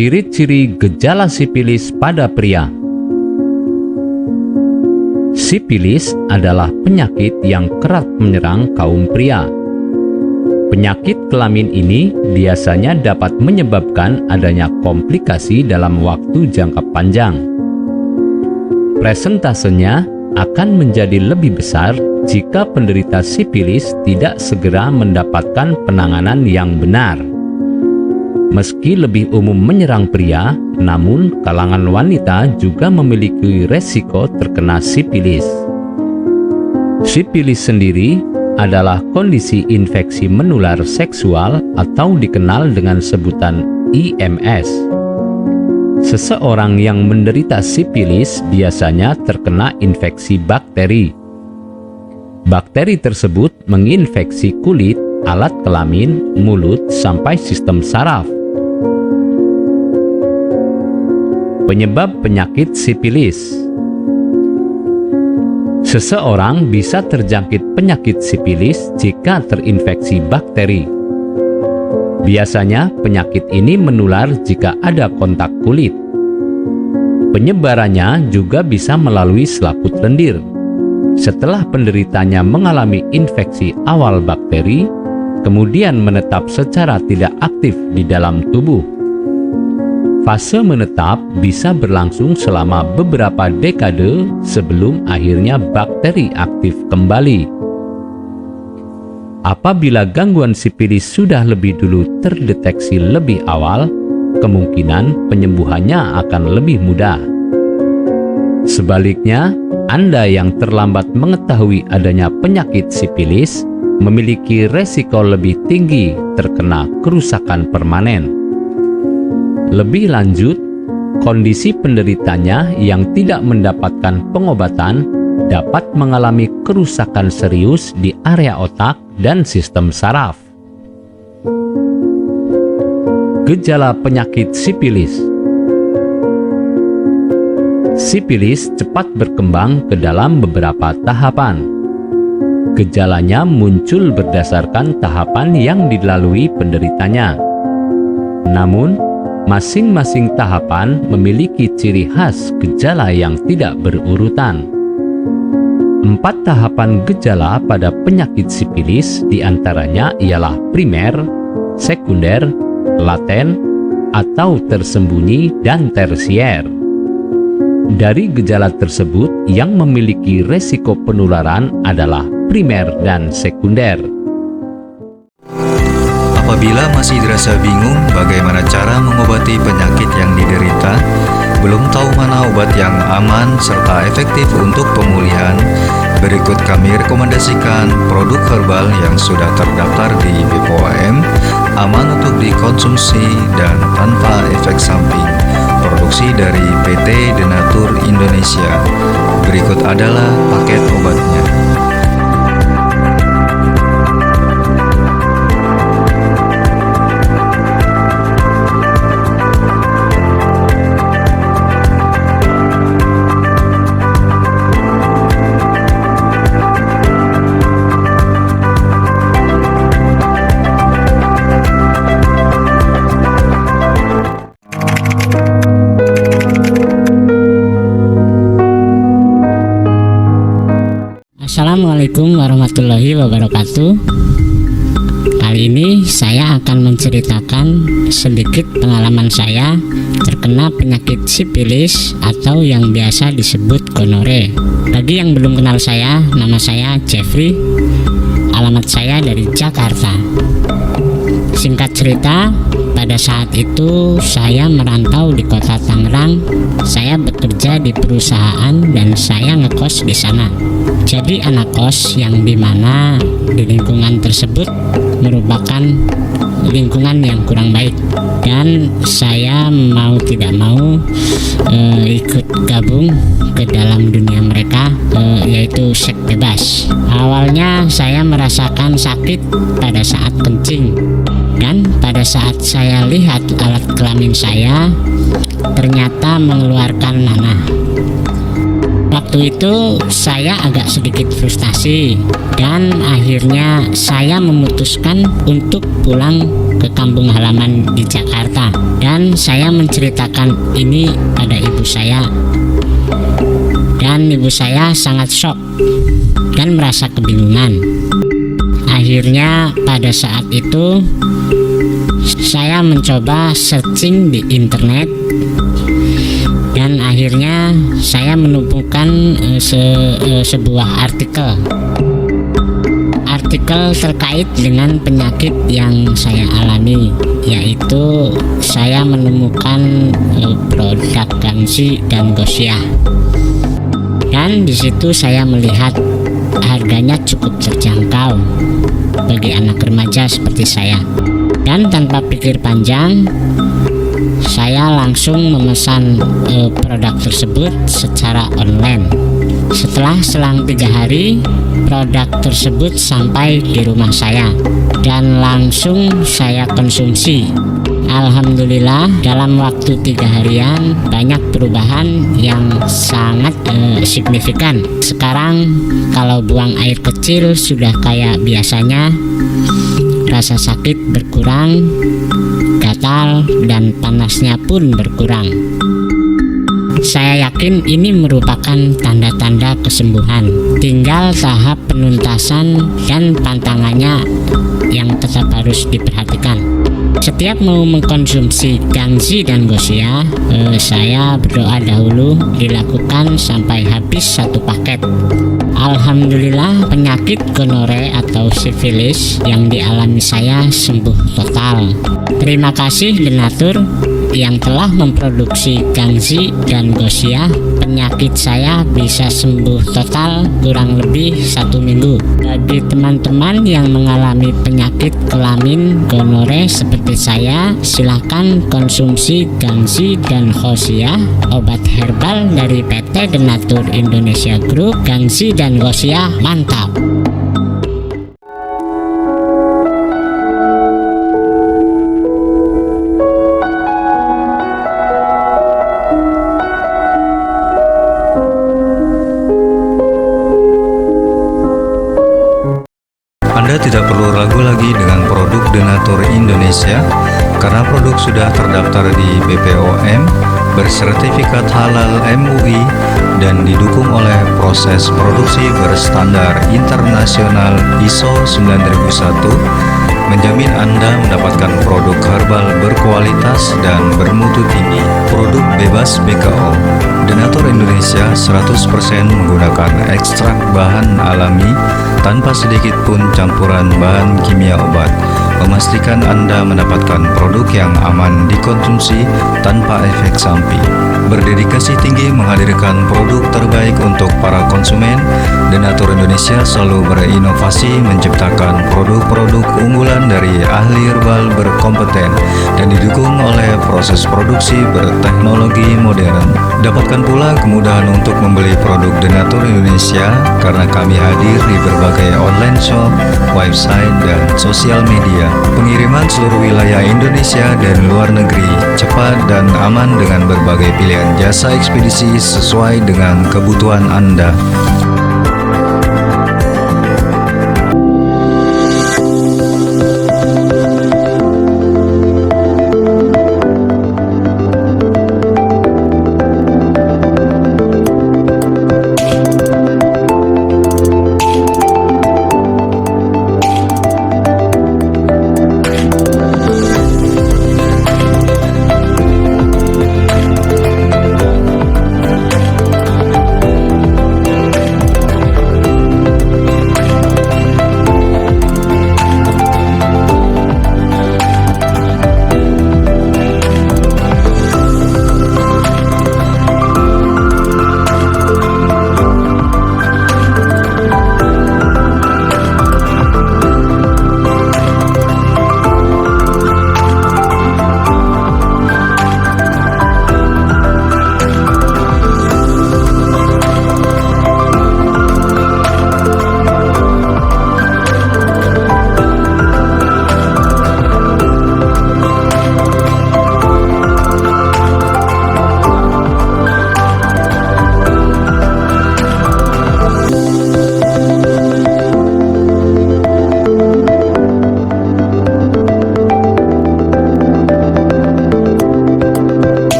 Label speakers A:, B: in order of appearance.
A: Ciri-ciri gejala sipilis pada pria. Sipilis adalah penyakit yang kerap menyerang kaum pria. Penyakit kelamin ini biasanya dapat menyebabkan adanya komplikasi dalam waktu jangka panjang. Presentasenya akan menjadi lebih besar jika penderita sipilis tidak segera mendapatkan penanganan yang benar. Meski lebih umum menyerang pria, namun kalangan wanita juga memiliki resiko terkena sipilis. Sipilis sendiri adalah kondisi infeksi menular seksual atau dikenal dengan sebutan IMS. Seseorang yang menderita sipilis biasanya terkena infeksi bakteri. Bakteri tersebut menginfeksi kulit, alat kelamin, mulut, sampai sistem saraf. Penyebab penyakit sipilis. Seseorang bisa terjangkit penyakit sipilis jika terinfeksi bakteri. Biasanya penyakit ini menular jika ada kontak kulit. Penyebarannya juga bisa melalui selaput lendir. Setelah penderitanya mengalami infeksi awal bakteri, kemudian menetap secara tidak aktif di dalam tubuh. Fase menetap bisa berlangsung selama beberapa dekade sebelum akhirnya bakteri aktif kembali. Apabila gangguan sipilis sudah lebih dulu terdeteksi lebih awal, kemungkinan penyembuhannya akan lebih mudah. Sebaliknya, Anda yang terlambat mengetahui adanya penyakit sipilis memiliki resiko lebih tinggi terkena kerusakan permanen. Lebih lanjut, kondisi penderitanya yang tidak mendapatkan pengobatan dapat mengalami kerusakan serius di area otak dan sistem saraf. Gejala penyakit sipilis. Sipilis cepat berkembang ke dalam beberapa tahapan. Gejalanya muncul berdasarkan tahapan yang dilalui penderitanya. Namun, masing-masing tahapan memiliki ciri khas gejala yang tidak berurutan. 4 tahapan gejala pada penyakit sipilis diantaranya ialah primer, sekunder, laten, atau tersembunyi, dan tersier. Dari gejala tersebut, yang memiliki resiko penularan adalah primer dan sekunder.
B: Apabila masih dirasa bingung bagaimana cara mengobati penyakit yang diderita, belum tahu mana obat yang aman serta efektif untuk pemulihan, berikut kami rekomendasikan produk herbal yang sudah terdaftar di BPOM, aman untuk dikonsumsi dan tanpa efek samping. Produksi dari PT Denatur Indonesia. Berikut adalah paket obatnya.
C: Assalamualaikum warahmatullahi wabarakatuh. Kali ini saya akan menceritakan sedikit pengalaman saya terkena penyakit sipilis atau yang biasa disebut gonore. Bagi yang belum kenal saya, nama saya Jeffrey. Alamat saya dari Jakarta. Singkat cerita, pada saat itu saya merantau di kota Tangerang. Saya bekerja di perusahaan dan saya ngekos di sana. Jadi anak kos yang dimana di lingkungan tersebut merupakan lingkungan yang kurang baik, dan saya mau tidak mau ikut gabung ke dalam dunia mereka, yaitu seks bebas. Awalnya saya merasakan sakit pada saat kencing, dan pada saat saya lihat alat kelamin saya ternyata mengeluarkan nanah. Waktu itu saya agak sedikit frustasi dan akhirnya saya memutuskan untuk pulang ke kampung halaman di Jakarta, dan saya menceritakan ini pada ibu saya. Dan ibu saya sangat shock dan merasa kebingungan. Akhirnya pada saat itu saya mencoba searching di internet, dan akhirnya saya menemukan sebuah artikel terkait dengan penyakit yang saya alami, yaitu saya menemukan produk Gangsi dan Gosia. Dan di situ saya melihat harganya cukup terjangkau bagi anak remaja seperti saya. Dan tanpa pikir panjang, saya langsung memesan produk tersebut secara online. Setelah selang 3 hari, produk tersebut sampai di rumah saya dan langsung saya konsumsi. Alhamdulillah, dalam waktu 3 harian banyak perubahan yang sangat signifikan. Sekarang kalau buang air kecil sudah kayak biasanya, rasa sakit berkurang, gatal dan panasnya pun berkurang. Saya yakin ini merupakan tanda-tanda kesembuhan. Tinggal tahap penuntasan dan pantangannya yang tetap harus diperhatikan. Setiap mau mengkonsumsi Gangsi dan Gosia, saya berdoa dahulu dilakukan sampai habis 1 paket. Alhamdulillah, penyakit gonore atau sifilis yang dialami saya sembuh total. Terima kasih Denatur yang telah memproduksi Gangsi dan Gosia. Penyakit saya bisa sembuh total kurang lebih 1 minggu. Bagi teman-teman yang mengalami penyakit kelamin gonore seperti saya, silahkan konsumsi Gangsi dan Gosia, obat herbal dari PT Denatur Indonesia Group. Gangsi dan Gosia mantap.
B: Anda tidak perlu ragu lagi dengan produk Denatur Indonesia karena produk sudah terdaftar di BPOM, bersertifikat halal MUI, dan didukung oleh proses produksi berstandar internasional ISO 9001, menjamin Anda mendapatkan produk herbal berkualitas dan bermutu tinggi. Produk bebas BKO. Denatur Indonesia 100% menggunakan ekstrak bahan alami tanpa sedikit pun campuran bahan kimia obat, memastikan Anda mendapatkan produk yang aman dikonsumsi tanpa efek samping. Berdedikasi tinggi menghadirkan produk terbaik untuk para konsumen, Denatur Indonesia selalu berinovasi menciptakan produk-produk unggulan dari ahli herbal berkompeten dan didukung oleh proses produksi berteknologi modern. Dapatkan pula kemudahan untuk membeli produk Denatur Indonesia karena kami hadir di berbagai online shop, website, dan sosial media. Pengiriman seluruh wilayah Indonesia dan luar negeri cepat dan aman dengan berbagai pilihan jasa ekspedisi sesuai dengan kebutuhan Anda.